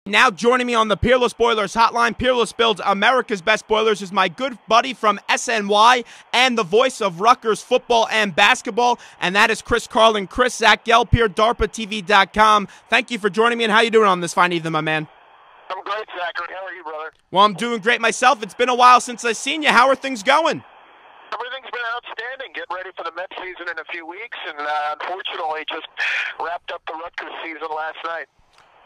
Now joining me on the Peerless Boilers hotline, Peerless builds America's best boilers, is my good buddy from SNY and the voice of Rutgers football and basketball, and that is Chris Carlin. Chris, Zach Gelb here, DARPATV.com. Thank you for joining me, and how you doing on this fine evening, my man? I'm great, Zachary. How are you, brother? Well, I'm doing great myself. It's been a while since I've seen you. How are things going? Everything's been outstanding. Getting ready for the Mets season in a few weeks, and unfortunately just wrapped up the Rutgers season last night.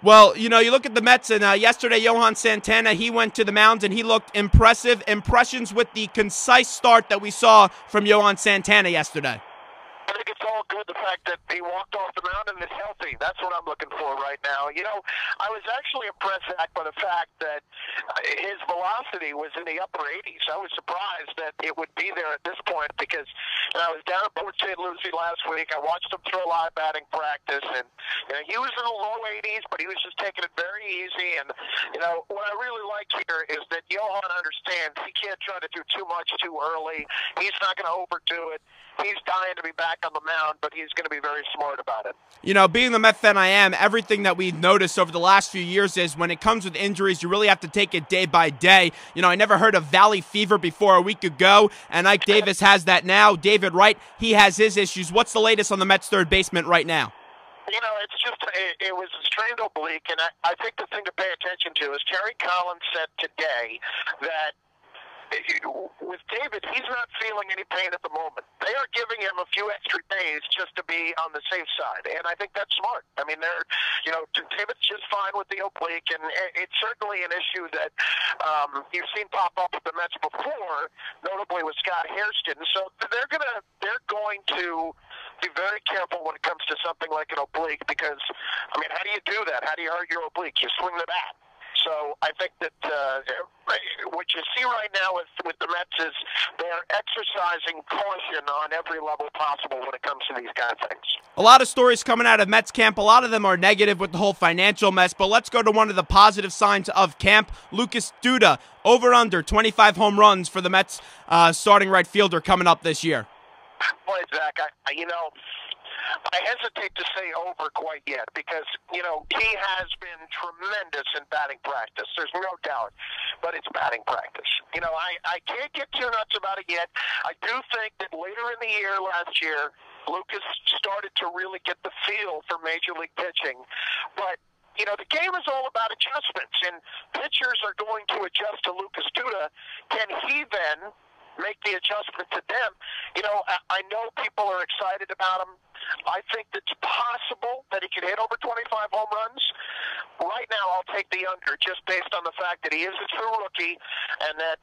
Well, you know, you look at the Mets, and yesterday Johan Santana, he went to the mound, and he looked impressive. Impressions with the concise start that we saw from Johan Santana yesterday? I think it's all good, the fact that he walked off the mound and is healthy. That's what I'm looking for right now. You know, I was actually impressed, Zach, by the fact that his velocity was in the upper 80s. I was surprised that it would be there at this point because I was down at Port St. Lucie last week. I watched him throw live batting practice, and he was in the low 80s, but he was just taking it very easy. And, you know, what I really like here is that Johan understands he can't try to do too much too early. He's not going to overdo it. He's dying to be back on the mound, but he's going to be very smart about it. You know, being the Met fan I am, everything that we've noticed over the last few years is when it comes with injuries, you really have to take it day by day. You know, I never heard of Valley Fever before a week ago, and Ike Davis has that now. David Wright, he has his issues. What's the latest on the Mets third baseman right now? You know, it's just, it was a strained oblique, and I think the thing to pay attention to is Carlin said today that with David, he's not feeling any pain at the moment. They are giving him a few extra days just to be on the safe side, and I think that's smart. I mean, David's just fine with the oblique, and it's certainly an issue that you've seen pop up with the Mets before, notably with Scott Hairston. So they're going to be very careful when it comes to something like an oblique because, I mean, how do you do that? How do you hurt your oblique? You swing the bat. So I think that what you see right now with the Mets is they're exercising caution on every level possible when it comes to these kind of things. A lot of stories coming out of Mets camp. A lot of them are negative with the whole financial mess, but let's go to one of the positive signs of camp. Lucas Duda, over-under 25 home runs for the Mets starting right fielder coming up this year. Boy, Zach, I hesitate to say over quite yet because, he has been tremendous in batting practice. There's no doubt, but it's batting practice. I can't get too nuts about it yet. I do think that later in the year last year, Lucas started to really get the feel for Major League pitching, but the game is all about adjustments, and pitchers are going to adjust to Lucas Duda. Can he then make the adjustment to them? I know people are excited about him. I think it's possible that he could hit over 25 home runs. Right now, I'll take the under just based on the fact that he is a true rookie and that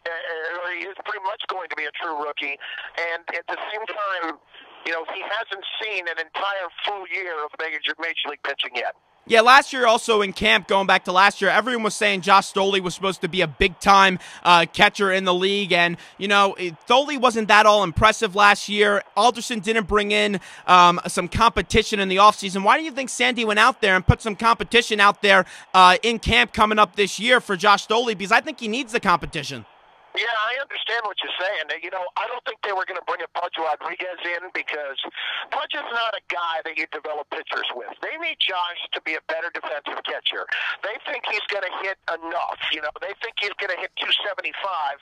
he is pretty much going to be a true rookie. And at the same time, he hasn't seen an entire full year of Major League pitching yet. Yeah, last year also in camp, going back to last year, everyone was saying Josh Thole was supposed to be a big-time catcher in the league, and, Thole wasn't that all impressive last year. Alderson didn't bring in some competition in the offseason. Why do you think Sandy went out there and put some competition out there in camp coming up this year for Josh Thole? Because I think he needs the competition. Yeah, I understand what you're saying. I don't think they were going to bring a Pudge Rodriguez in because Pudge is not a guy that you develop pitchers with. They need Josh to be a better defensive catcher. They think he's going to hit enough. They think he's going to hit 275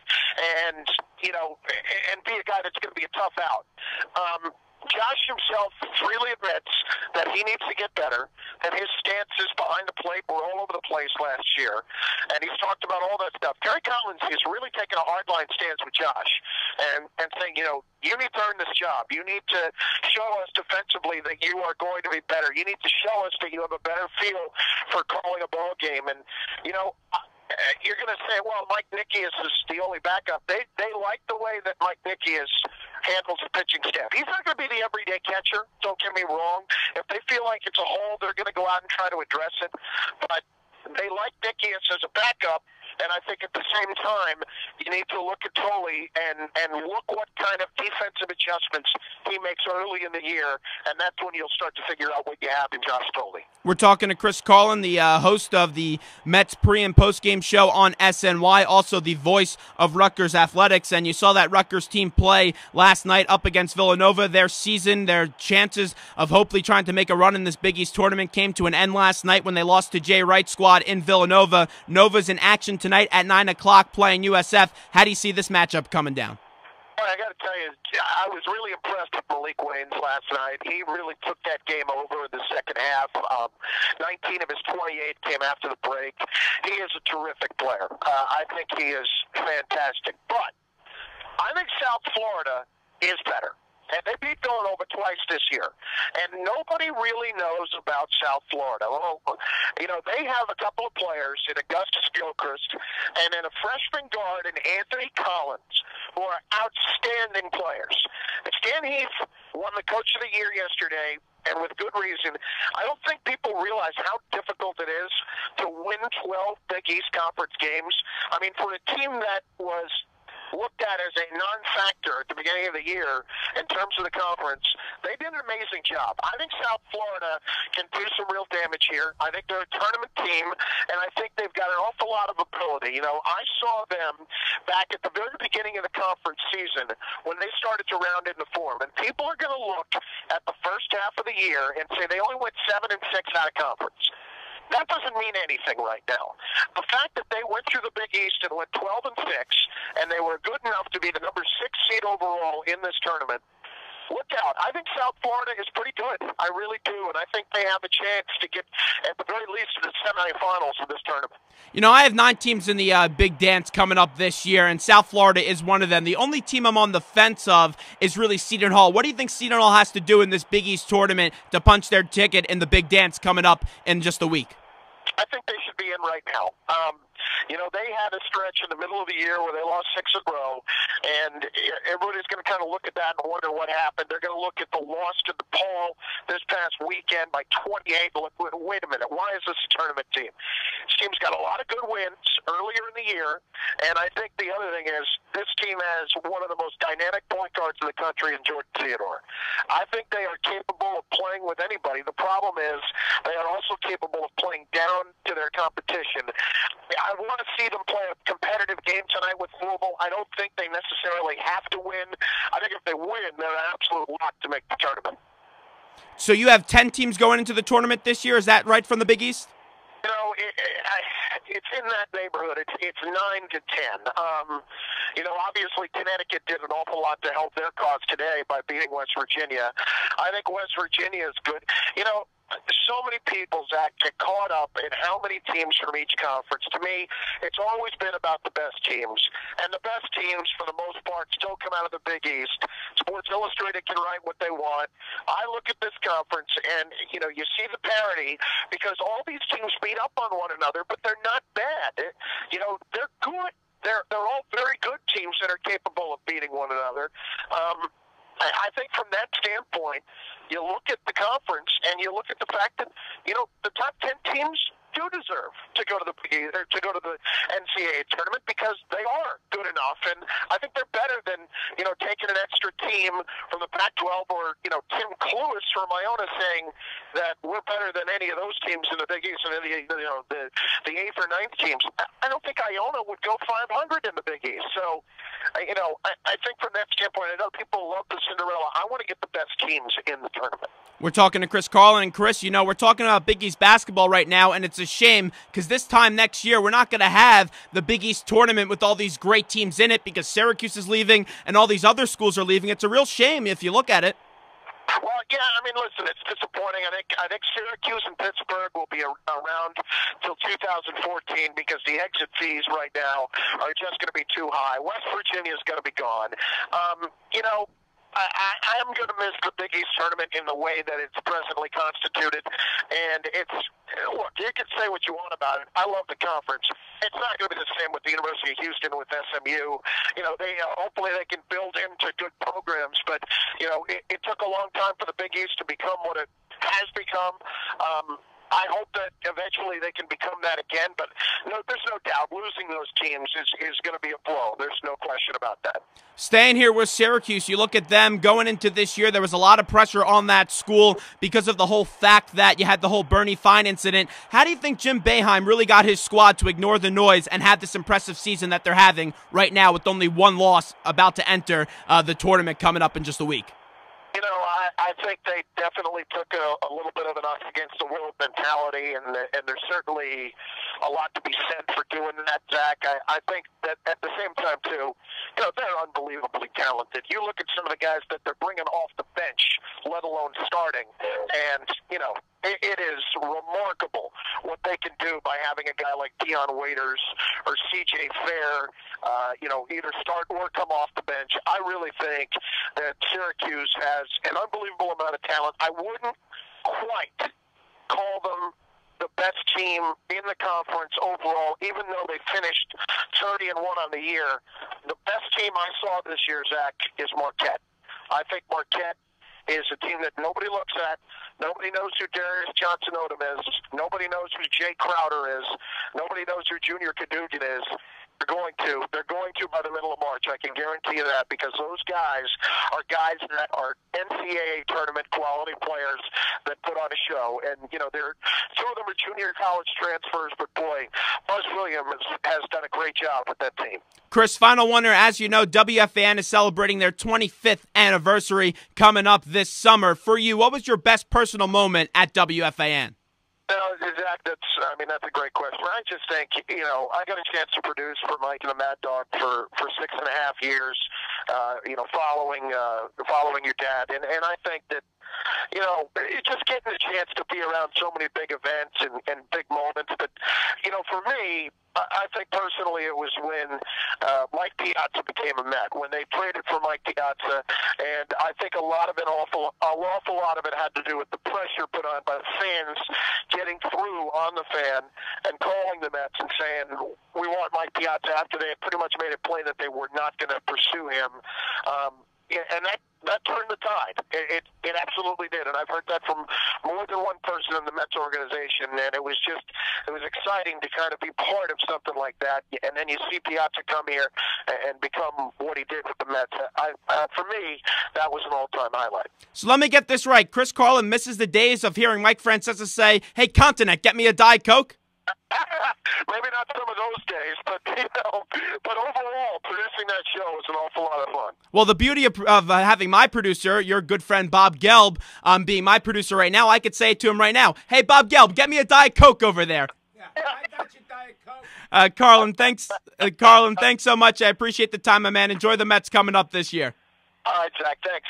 and be a guy that's going to be a tough out. Josh himself freely admits that he needs to get better, that his stances behind the plate were all over the place last year, and he's talked about all that stuff. Carlin is really taking a hardline stance with Josh and saying, you need to earn this job. You need to show us defensively that you are going to be better. You need to show us that you have a better feel for calling a ball game. And, you're going to say, well, Mike Nickius is the only backup. They like the way that Mike Nickius handles the pitching staff. He's not going to be the everyday catcher, don't get me wrong. If they feel like it's a hole, they're going to go out and try to address it. But they like Nickius as a backup, And I think at the same time, you need to look at Tully and look what kind of defensive adjustments he makes early in the year, and that's when you'll start to figure out what you have in Josh Tully. We're talking to Chris Carlin, the host of the Mets pre- and post-game show on SNY, also the voice of Rutgers Athletics. And you saw that Rutgers team play last night up against Villanova. Their season, their chances of hopefully trying to make a run in this Big East tournament came to an end last night when they lost to Jay Wright's squad in Villanova. Nova's in action tonight at 9 o'clock playing USF. How do you see this matchup coming down? I got to tell you, I was really impressed with Malik Waynes last night. He really took that game over in the second half. 19 of his 28 came after the break. He is a terrific player. I think he is fantastic. But I think South Florida is better. And they beat Villanova twice this year. And nobody really knows about South Florida. Well, they have a couple of players in Augustus Gilchrist and then a freshman guard in Anthony Collins who are outstanding players. And Stan Heath won the Coach of the Year yesterday, and with good reason. I don't think people realize how difficult it is to win 12 Big East Conference games. I mean, for a team that was looked at as a non-factor at the beginning of the year in terms of the conference, they did an amazing job. I think South Florida can do some real damage here. I think they're a tournament team, and I think they've got an awful lot of ability. I saw them back at the very beginning of the conference season when they started to round into form, and people are going to look at the first half of the year and say they only went 7-6 out of conference. That doesn't mean anything right now. The fact that they went through the Big East and went 12-6, and they were good enough to be the number 6 seed overall in this tournament, look out. I think South Florida is pretty good. I really do, and I think they have a chance to get, at the very least, to the semifinals of this tournament. I have 9 teams in the Big Dance coming up this year, and South Florida is one of them. The only team I'm on the fence of is really Seton Hall. What do you think Seton Hall has to do in this Big East tournament to punch their ticket in the Big Dance coming up in just a week? I think they should be in right now. They had a stretch in the middle of the year where they lost 6 in a row, and everybody's going to kind of look at that and wonder what happened. They're going to look at the loss to DePaul this past weekend by 28. Look, wait a minute, why is this a tournament team? This team's got a lot of good wins earlier in the year, and I think the other thing is this team has one of the most dynamic point guards in the country in Jordan Theodore. I think they are capable of playing with anybody. The problem is they are also capable of playing down to their competition. I want to see them play a competitive game tonight with Louisville. I don't think they necessarily have to win. I think if they win, they're an absolute lock to make the tournament. So you have 10 teams going into the tournament this year. Is that right from the Big East? It's in that neighborhood. It's 9 to 10. Obviously Connecticut did an awful lot to help their cause today by beating West Virginia. I think West Virginia is good. So many people, Zach, get caught up in how many teams from each conference. To me, it's always been about the best teams. And the best teams, for the most part, still come out of the Big East. Sports Illustrated can write what they want. I look at this conference, and, you see the parity because all these teams beat up on one another, but they're not bad. They're good. They're all very good teams that are capable of beating one another. I think from that standpoint, you look at the conference and you look at the fact that, the top 10 teams do deserve to go to the NCAA tournament because they are good enough, and I think they're better than taking an extra team from the Pac-12 or Tim Cluess from Iona saying that we're better than any of those teams in the Big East and the 8th or 9th teams. I don't think Iona would go 500 in the Big East. So, I think from that standpoint, I know people love the Cinderella. I want to get the best teams in the tournament. We're talking to Chris Carlin, and Chris, we're talking about Big East basketball right now, and it's a shame because this time next year we're not going to have the Big East tournament with all these great teams in it because Syracuse is leaving and all these other schools are leaving. It's a real shame if you look at it. Well, yeah, listen, it's disappointing. I think Syracuse and Pittsburgh will be around till 2014 because the exit fees right now are just going to be too high. West Virginia is going to be gone. I am going to miss the Big East tournament in the way that it's presently constituted. And look, you can say what you want about it. I love the conference. It's not going to be the same with the University of Houston, with SMU. Hopefully they can build into good programs. But, it took a long time for the Big East to become what it has become. I hope that eventually they can become that again. But no, there's no doubt losing those teams is going to be a blow. There's no question about that. Staying here with Syracuse, you look at them going into this year, there was a lot of pressure on that school because of the whole fact that you had the whole Bernie Fine incident. How do you think Jim Boeheim really got his squad to ignore the noise and have this impressive season that they're having right now with only one loss about to enter the tournament coming up in just a week? You know, I think they definitely took a little bit of an us against the world mentality, and there's certainly a lot to be said for doing that, Zach. I think that at the same time, too, you know, they're unbelievably talented. You look at some of the guys that they're bringing off the bench, let alone starting, and, you know, it is remarkable what they can do by having a guy like Dion Waiters or C.J. Fair, you know, either start or come off the bench. I really think that Syracuse has an unbelievable amount of talent. I wouldn't quite call them the best team in the conference overall, even though they finished 30-1 on the year. The best team I saw this year, Zach, is Marquette. I think Marquette is a team that nobody looks at. Nobody knows who Darius Johnson-Odom is. Nobody knows who Jay Crowder is. Nobody knows who Junior Kadugian is. They're going to by the middle of March. I can guarantee you that, because those guys that are NCAA tournament quality players that put on a show. And, you know, two of them are junior college transfers, but boy, Buzz Williams has done a great job with that team. Chris, final wonder, as you know, WFAN is celebrating their 25th anniversary coming up this summer. For you, what was your best personal moment at WFAN? Zach, that's a great question. I just think, you know, I got a chance to produce for Mike and the Mad Dog for 6.5 years, you know, following your dad. And I think that, you know, just getting a chance to be around so many big events and big moments. But, you know, for me, I think personally it was when Mike Piazza became a Met, when they traded for Mike Piazza, and I think an awful lot of it had to do with the pressure put on by the fans getting through on the fan and calling the Mets and saying, we want Mike Piazza, after they had pretty much made it plain that they were not going to pursue him. And that turned the tide. It absolutely did. And I've heard that from more than one person in the Mets organization. And it was exciting to kind of be part of something like that. And then you see Piazza come here and become what he did with the Mets. For me, that was an all-time highlight. So let me get this right. Chris Carlin misses the days of hearing Mike Francesa say, hey, Continent, get me a Diet Coke? Maybe not some of those days, but, you know, but overall, producing that show was an awful lot of fun. Well, the beauty of having my producer, your good friend Bob Gelb, being my producer right now, I could say to him right now, hey, Bob Gelb, get me a Diet Coke over there. Yeah, I got you, Diet Coke. Carlin, thanks so much. I appreciate the time, my man. Enjoy the Mets coming up this year. All right, Zach, thanks.